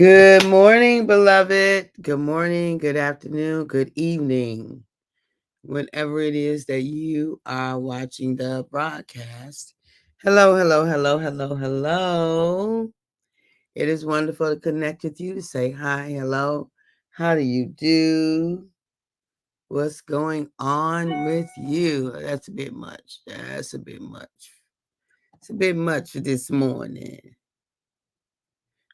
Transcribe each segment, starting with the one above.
Good morning, beloved. Good morning, good afternoon, good evening. Whenever it is that you are watching the broadcast. Hello, hello, hello, hello, hello. It is wonderful to connect with you to say hi, hello. How do you do? What's going on with you? That's a bit much. That's a bit much. It's a bit much for this morning.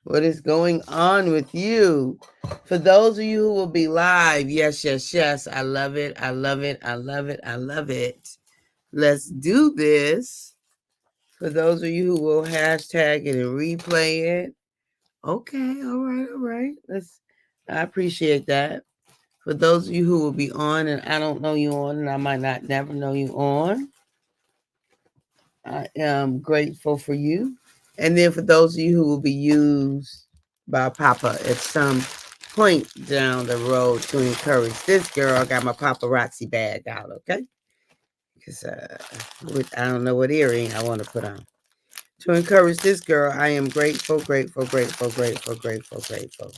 What is going on with you? For those of you who will be live, yes, yes, yes. I love it. I love it. I love it. I love it. Let's do this. For those of you who will hashtag it and replay it. Okay, all right, all right. I appreciate that. For those of you who will be on and I don't know you on and I might not never know you on, I am grateful for you. And then for those of you who will be used by Papa at some point down the road to encourage this girl, I got my paparazzi bag out, okay? Because I don't know what earring I want to put on. To encourage this girl, I am grateful, grateful, grateful, grateful, grateful, grateful.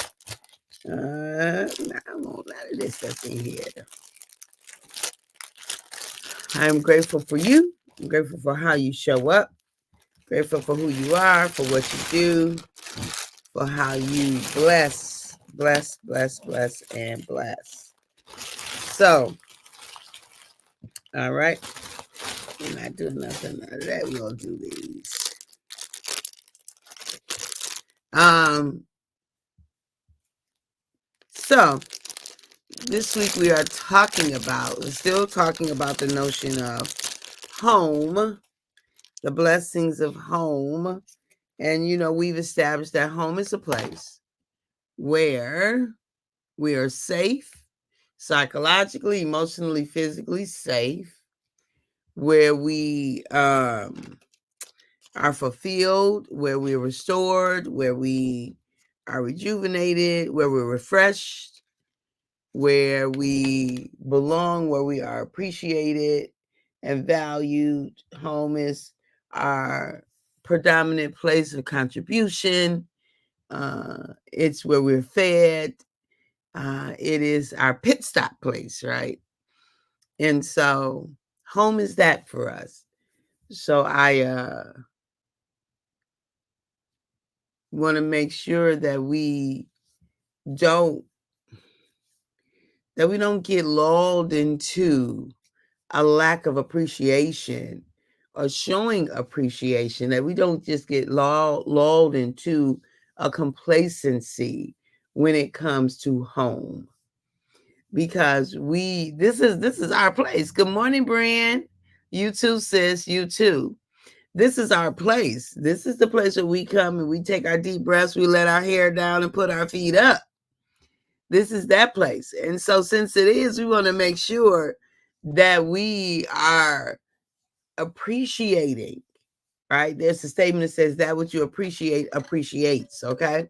I don't want none of this stuff in here. I am grateful for you. I'm grateful for how you show up. Grateful for who you are, for what you do, for how you bless, bless, bless, bless, and bless. So, all right. We're not doing nothing out of that. We're gonna do these. So this week we are still talking about the notion of home, the blessings of home. And we've established that home is a place where we are safe, psychologically, emotionally, physically safe, where we are fulfilled, where we're restored, where we are rejuvenated, where we're refreshed, where we belong, where we are appreciated and valued. Home is our predominant place of contribution. It's where we're fed. It is our pit stop place, right? And so home is that for us. So I want to make sure that we don't get lulled into a lack of appreciation or showing appreciation, that we don't just get lulled into a complacency when it comes to home, because this is our place. Good morning, Brian. You too, sis. You too. This is our place. This is the place where we come and we take our deep breaths, we let our hair down and put our feet up. This is that place. And so since it is, we want to make sure that we are appreciating, right? There's a statement that says that what you appreciate appreciates, okay?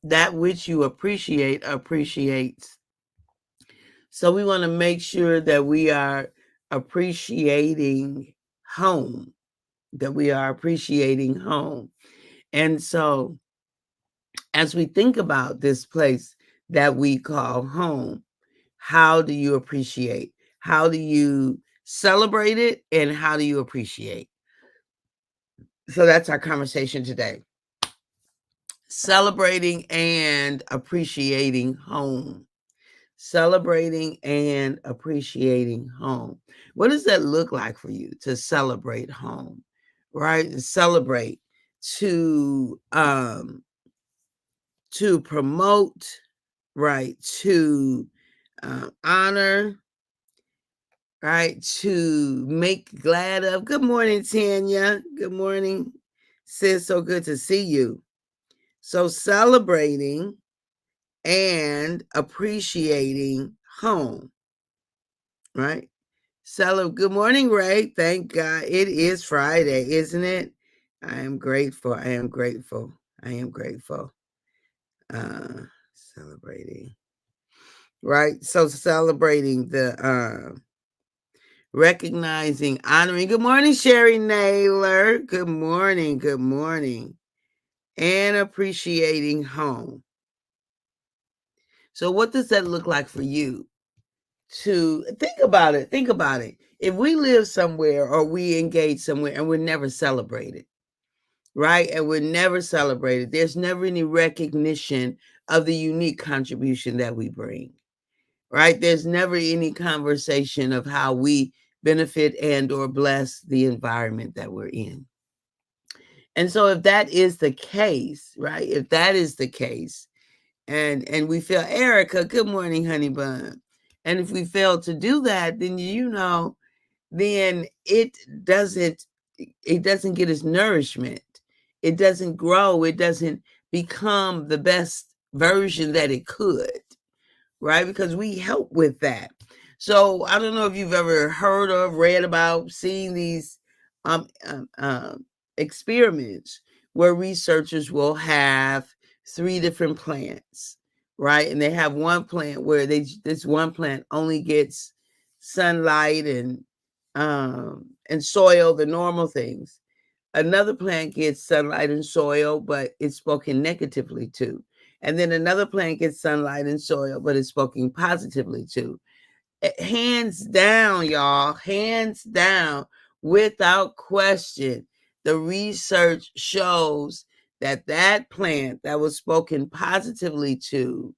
That which you appreciate appreciates. So we want to make sure that we are appreciating home, that we are appreciating home. And so as we think about this place that we call home, how do you appreciate? How do you celebrate it? And how do you appreciate? So that's our conversation today. Celebrating and appreciating home. Celebrating and appreciating home. What does that look like for you to celebrate home? Right? Celebrate, to promote, right? To honor, right? To make glad of. Good morning, Tanya. Good morning, sis. So good to see you. So celebrating and appreciating home, right? Good morning, Ray. Thank God it is Friday, isn't it? I am grateful. I am grateful. I am grateful. Celebrating. Right? So celebrating the recognizing, honoring. Good morning, Sherry Naylor. Good morning. Good morning. And appreciating home. So, what does that look like for you? To think about it. Think about it. If we live somewhere or we engage somewhere and we're never celebrated, right? And we're never celebrated, there's never any recognition of the unique contribution that we bring, right? There's never any conversation of how we benefit and or bless the environment that we're in. And so if that is the case, right? If that is the case, and we feel, Erica, good morning, honey bun. And if we fail to do that, then then it doesn't get its nourishment. It doesn't grow. It doesn't become the best version that it could, right? Because we help with that. So I don't know if you've ever heard of, read about, seen these experiments where researchers will have 3 different plants, right? And they have one plant where this one plant only gets sunlight and soil, the normal things. Another plant gets sunlight and soil, but it's spoken negatively to. And then another plant gets sunlight and soil, but it's spoken positively to. Hands down, y'all, hands down, without question, the research shows that that plant that was spoken positively to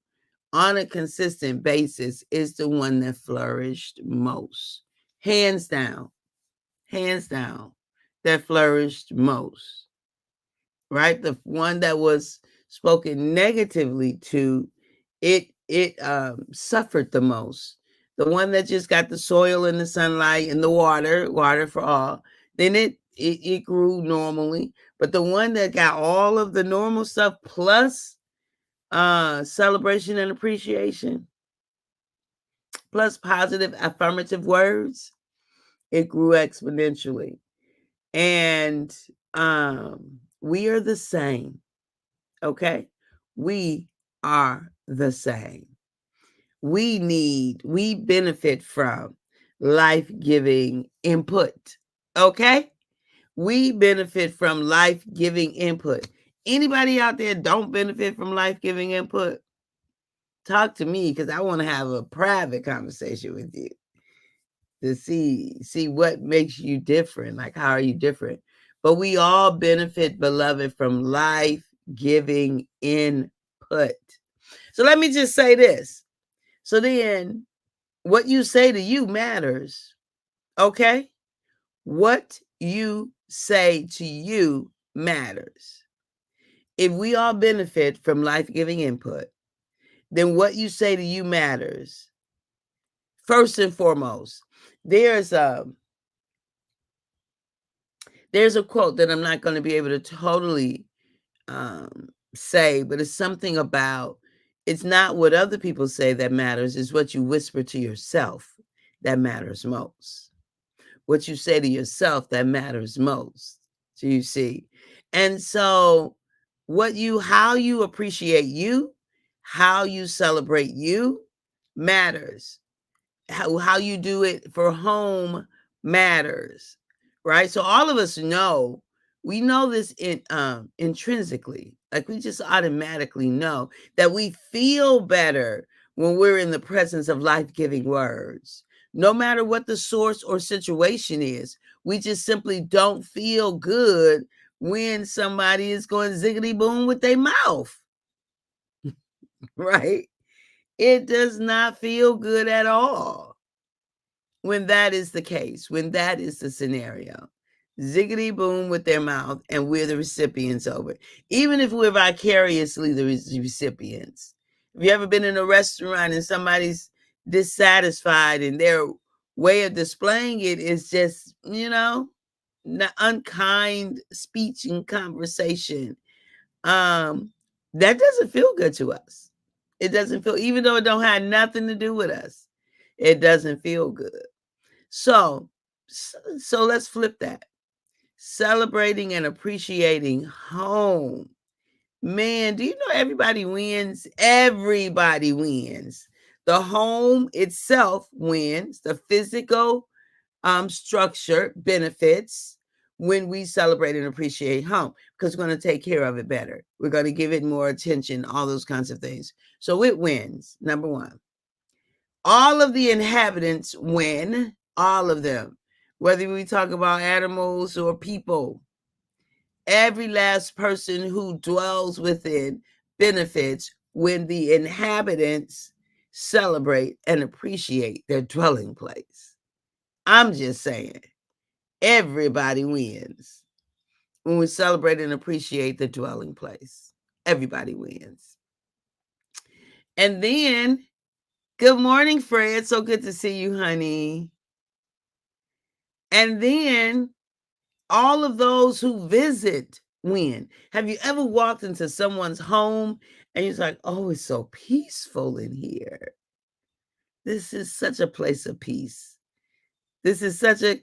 on a consistent basis is the one that flourished most. Hands down, that flourished most, right? The one that was spoken negatively to, it suffered the most. The one that just got the soil and the sunlight and the water for all, then it grew normally. But the one that got all of the normal stuff plus celebration and appreciation, plus positive affirmative words, it grew exponentially. And we are the same. Okay? We are the same. We benefit from life-giving input. Okay? We benefit from life-giving input. Anybody out there don't benefit from life-giving input? Talk to me, because I want to have a private conversation with you to see what makes you different. Like, how are you different? But we all benefit, beloved, from life-giving input. So let me just say this. So then, what you say to you matters. Okay? What you say to you matters. If we all benefit from life-giving input, then what you say to you matters. First and foremost, there's a quote that I'm not going to be able to totally say, but it's something about, it's not what other people say that matters, it's what you whisper to yourself that matters most. What you say to yourself that matters most. So you see. And so how you appreciate you, how you celebrate you matters. How you do it for home matters, right? So all of us know, we know this intrinsically, like we just automatically know that we feel better when we're in the presence of life-giving words. No matter what the source or situation is, we just simply don't feel good when somebody is going ziggity boom with their mouth, right? It does not feel good at all when that is the case, when that is the scenario. Ziggity boom with their mouth, and we're the recipients of it. Even if we're vicariously the recipients. Have you ever been in a restaurant and somebody's dissatisfied and their way of displaying it is just, unkind speech and conversation? That doesn't feel good to us. It doesn't feel, even though it don't have nothing to do with us, it doesn't feel good. So let's flip that. Celebrating and appreciating home. Man, do you know everybody wins? Everybody wins. The home itself wins. The physical structure benefits when we celebrate and appreciate home, because we're going to take care of it better. We're going to give it more attention, all those kinds of things. So it wins. Number one, all of the inhabitants win, all of them, whether we talk about animals or people. Every last person who dwells within benefits when the inhabitants celebrate and appreciate their dwelling place. I'm just saying, everybody wins when we celebrate and appreciate the dwelling place. Everybody wins. And then, good morning, Fred. So good to see you, honey. And then, all of those who visit win. Have you ever walked into someone's home and you're like, oh, it's so peaceful in here? This is such a place of peace. This is such a,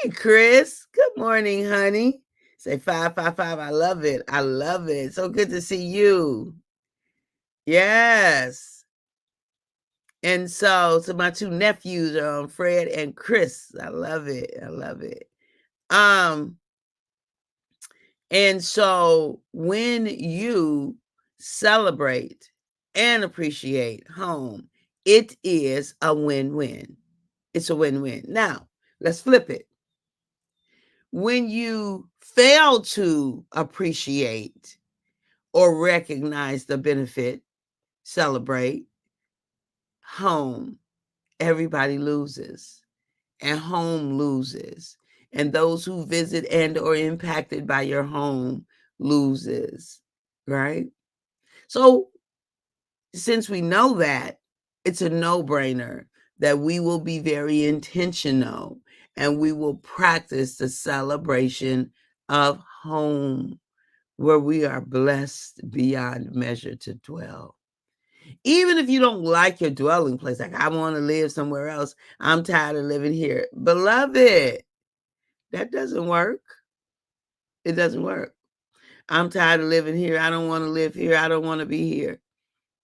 hey, Chris, good morning, honey. Say 555. I love it. I love it. So good to see you. Yes. And so my two nephews are Fred and Chris. I love it. I love it. And so when you celebrate and appreciate home, it is a win-win. It's a win-win. Now, let's flip it. When you fail to appreciate or recognize the benefit, celebrate home, everybody loses, and home loses. And those who visit and or impacted by your home loses, right? So since we know that, it's a no-brainer that we will be very intentional and we will practice the celebration of home, where we are blessed beyond measure to dwell. Even if you don't like your dwelling place, like I want to live somewhere else, I'm tired of living here. Beloved, that doesn't work. It doesn't work. I'm tired of living here. I don't want to live here. I don't want to be here.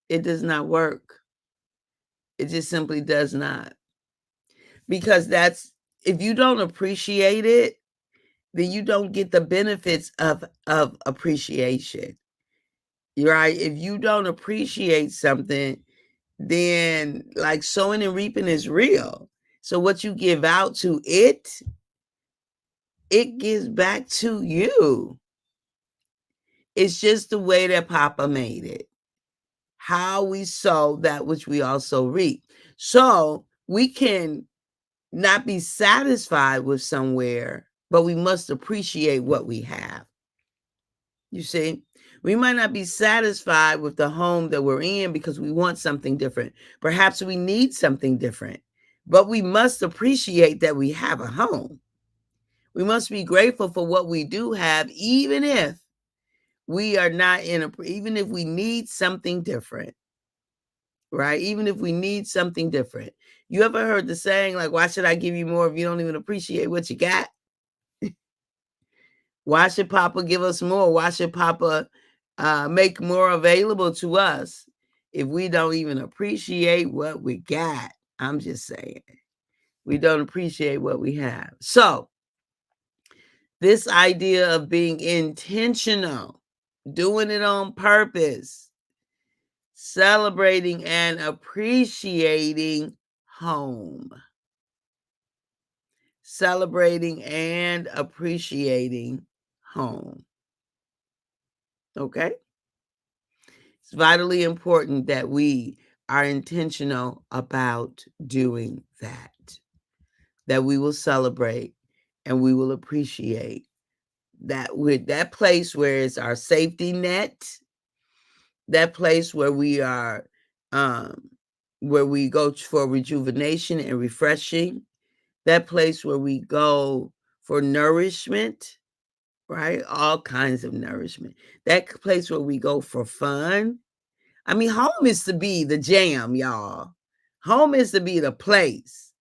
It does not work. It just simply does not. Because that's, if you don't appreciate it, then you don't get the benefits of appreciation. Right? If you don't appreciate something, then like sowing and reaping is real. So what you give out to it, it gives back to you. It's just the way that Papa made it. How we sow that which we also reap. So we can not be satisfied with somewhere, but we must appreciate what we have. You see, we might not be satisfied with the home that we're in because we want something different. Perhaps we need something different, but we must appreciate that we have a home. We must be grateful for what we do have, even if we are not even if we need something different, right? Even if we need something different. You ever heard the saying, like, why should I give you more if you don't even appreciate what you got? Why should Papa give us more? Why should Papa make more available to us if we don't even appreciate what we got? I'm just saying. We don't appreciate what we have. So this idea of being intentional, doing it on purpose, celebrating and appreciating home. Celebrating and appreciating home. Okay? It's vitally important that we are intentional about doing that we will celebrate and we will appreciate that, with that place where it's our safety net, that place where we are, where we go for rejuvenation and refreshing, that place where we go for nourishment, right? All kinds of nourishment. That place where we go for fun. I mean, home is to be the jam, y'all. Home is to be the place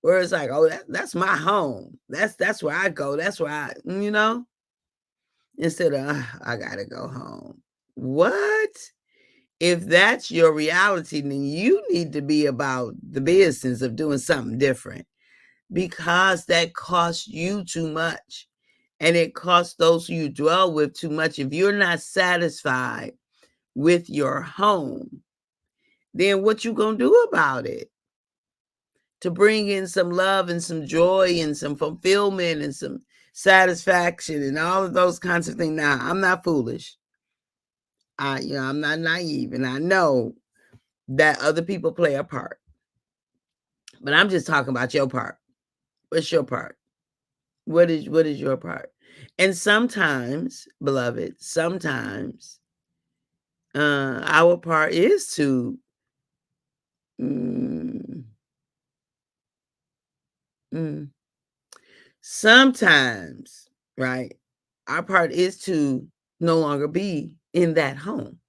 where it's like, oh, that's my home. That's where I go. That's where instead of, I gotta go home. What? If that's your reality, then you need to be about the business of doing something different. because that costs you too much. And it costs those who you dwell with too much. If you're not satisfied with your home, then what you gonna do about it? To bring in some love and some joy and some fulfillment and some satisfaction and all of those kinds of things. Now, I'm not foolish. I'm not naive, and I know that other people play a part. But I'm just talking about your part. What's your part? What is your part? And sometimes, beloved, sometimes our part is to mm, mm, sometimes, right? Our part is to no longer be in that home.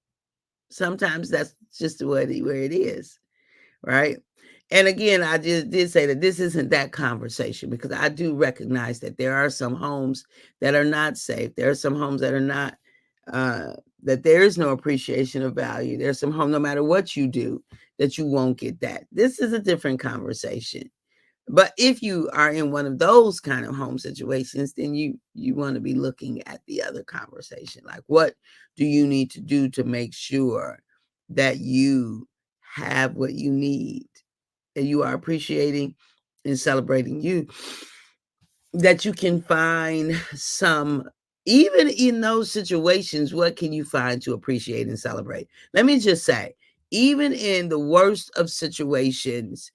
Sometimes that's just where it is, right? And again, I just did say that this isn't that conversation because I do recognize that there are some homes that are not safe. There are some homes that are not, that there is no appreciation of value. There's some home, no matter what you do, that you won't get that. This is a different conversation. But if you are in one of those kind of home situations, then you want to be looking at the other conversation. Like, what do you need to do to make sure that you have what you need and you are appreciating and celebrating you, that you can find some, even in those situations, what can you find to appreciate and celebrate? Let me just say, even in the worst of situations,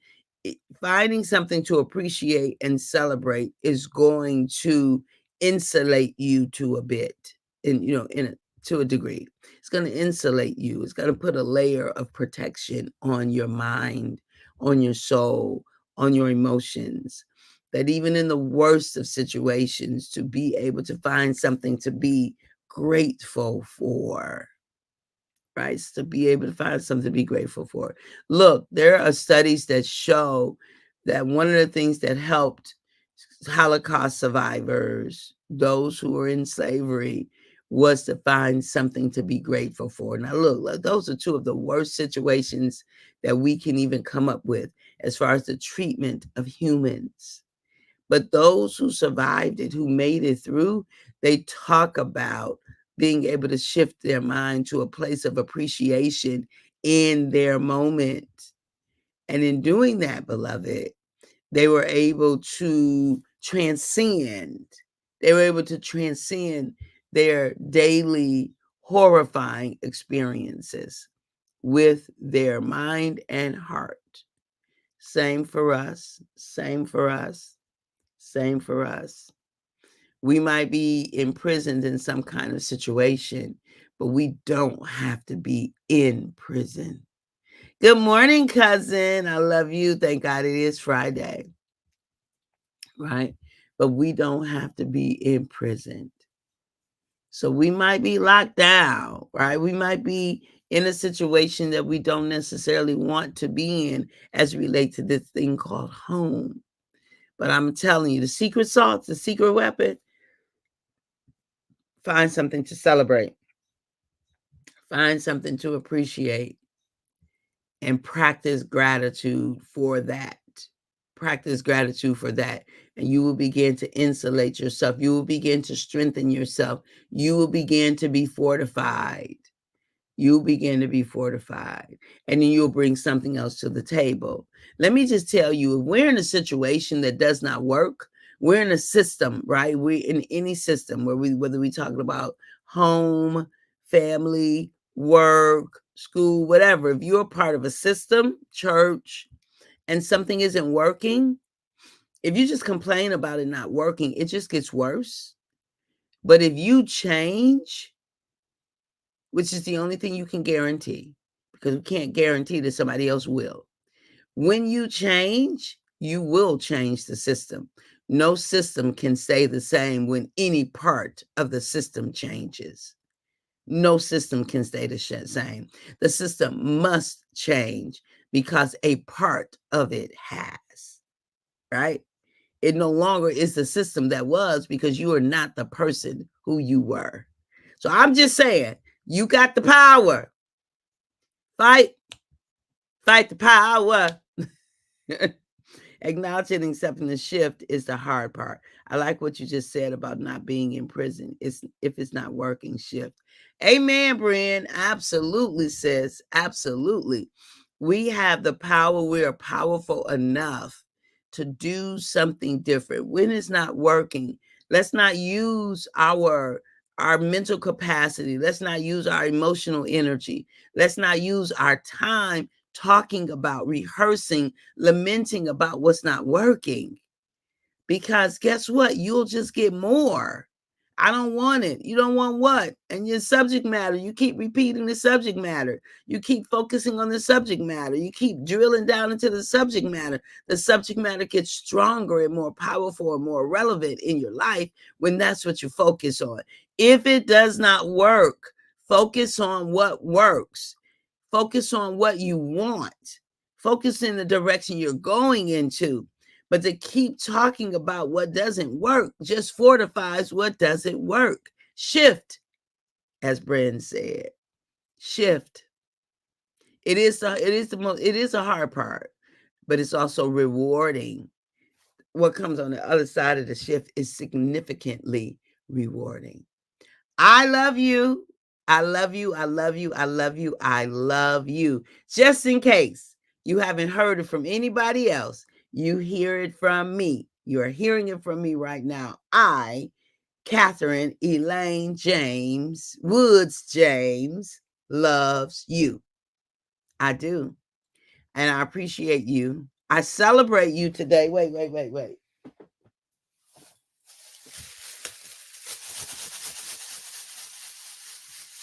finding something to appreciate and celebrate is going to insulate you to a bit, to a degree. It's going to insulate you. It's going to put a layer of protection on your mind, on your soul, on your emotions, that even in the worst of situations, to be able to find something to be grateful for, right? To be able to find something to be grateful for. Look, there are studies that show that one of the things that helped Holocaust survivors, those who were in slavery, was to find something to be grateful for. Now, look, those are two of the worst situations that we can even come up with as far as the treatment of humans. But those who survived it, who made it through, they talk about being able to shift their mind to a place of appreciation in their moment. And in doing that, beloved, they were able to transcend. They were able to transcend their daily horrifying experiences with their mind and heart. Same for us. Same for us. Same for us. We might be imprisoned in some kind of situation, but we don't have to be in prison. Good morning, cousin. I love you. Thank God it is Friday, right? But we don't have to be imprisoned. So we might be locked down, right? We might be in a situation that we don't necessarily want to be in as it relates to this thing called home. But I'm telling you, the secret sauce, the secret weapon, find something to celebrate, find something to appreciate, and practice gratitude for that. Practice gratitude for that. And you will begin to insulate yourself. You will begin to strengthen yourself. You will begin to be fortified. You'll begin to be fortified. And then you'll bring something else to the table. Let me just tell you, if we're in a situation that does not work, we're in a system, right? We're in any system whether we talking about home, family, work, school, whatever. If you're part of a system, church, and something isn't working, if you just complain about it not working, it just gets worse. But if you change, which is the only thing you can guarantee, because we can't guarantee that somebody else will. When you change, you will change the system. No system can stay the same when any part of the system changes. No system can stay the same. The system must change because a part of it has, right? It no longer is the system that was because you are not the person who you were. So I'm just saying, you got the power. Fight the power. Acknowledging and accepting the shift is the hard part. I like what you just said about not being in prison. It's if it's not working, shift. Amen, Brian. Absolutely, sis. Absolutely. We have the power. We are powerful enough to do something different. When it's not working, let's not use our mental capacity. Let's not use our emotional energy. Let's not use our time talking about, rehearsing, lamenting about what's not working. Because guess what? You'll just get more. I don't want it. You don't want what? And your subject matter, you keep repeating the subject matter. You keep focusing on the subject matter. You keep drilling down into the subject matter. The subject matter gets stronger and more powerful and more relevant in your life when that's what you focus on. If it does not work, focus on what works. Focus on what you want. Focus in the direction you're going into. But to keep talking about what doesn't work just fortifies what doesn't work. Shift, as Bren said. Shift. It is a hard part, but it's also rewarding. What comes on the other side of the shift is significantly rewarding. I love you. I love you. I love you. I love you. I love you. Just in case you haven't heard it from anybody else, you hear it from me. You are hearing it from me right now. I, Catherine Elaine James, Woods James, loves you. I do. And I appreciate you. I celebrate you today. Wait.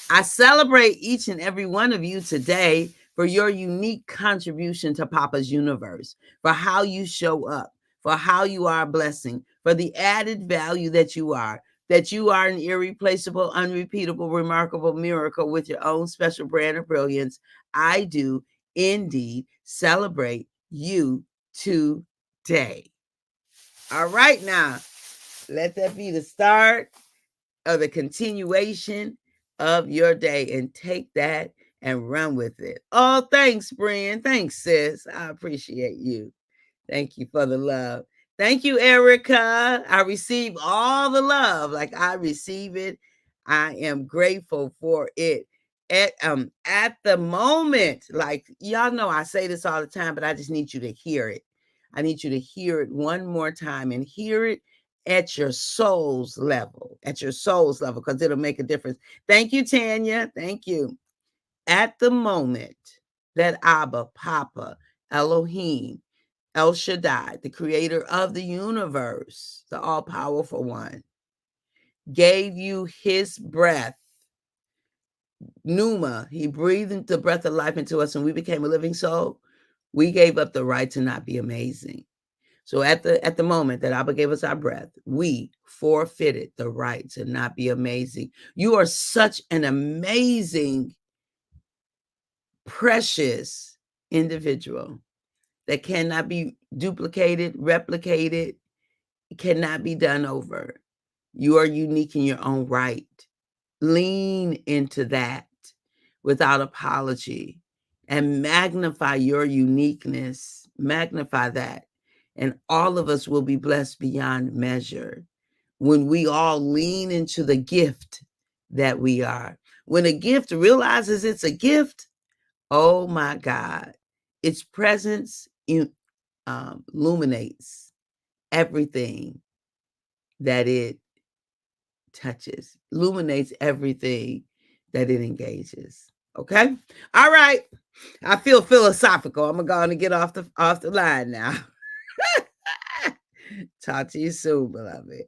I celebrate each and every one of you today for your unique contribution to Papa's universe, for how you show up, for how you are a blessing, for the added value that you are an irreplaceable, unrepeatable, remarkable miracle with your own special brand of brilliance. I do indeed celebrate you today. All right, now, let that be the start of the continuation of your day, and take that and run with it. Oh, thanks, Brian. Thanks, sis. I appreciate you. Thank you for the love. Thank you, Erica. I receive all the love like I receive it. I am grateful for it. At the moment, like y'all know I say this all the time, but I just need you to hear it. I need you to hear it one more time and hear it at your soul's level, because it'll make a difference. Thank you, Tanya. Thank you. At the moment that Abba, Papa, Elohim, El Shaddai, the creator of the universe, the all-powerful one, gave you his breath, Pneuma, he breathed the breath of life into us and we became a living soul, we gave up the right to not be amazing. So at the moment that Abba gave us our breath, we forfeited the right to not be amazing. You are such an amazing, precious individual that cannot be duplicated, replicated, cannot be done over. You are unique in your own right. Lean into that without apology and magnify your uniqueness. Magnify that. And all of us will be blessed beyond measure when we all lean into the gift that we are. When a gift realizes it's a gift, oh my God, its presence illuminates everything that it touches, illuminates everything that it engages. Okay? All right. I feel philosophical. I'm going to get off the line now. Talk to you soon, beloved.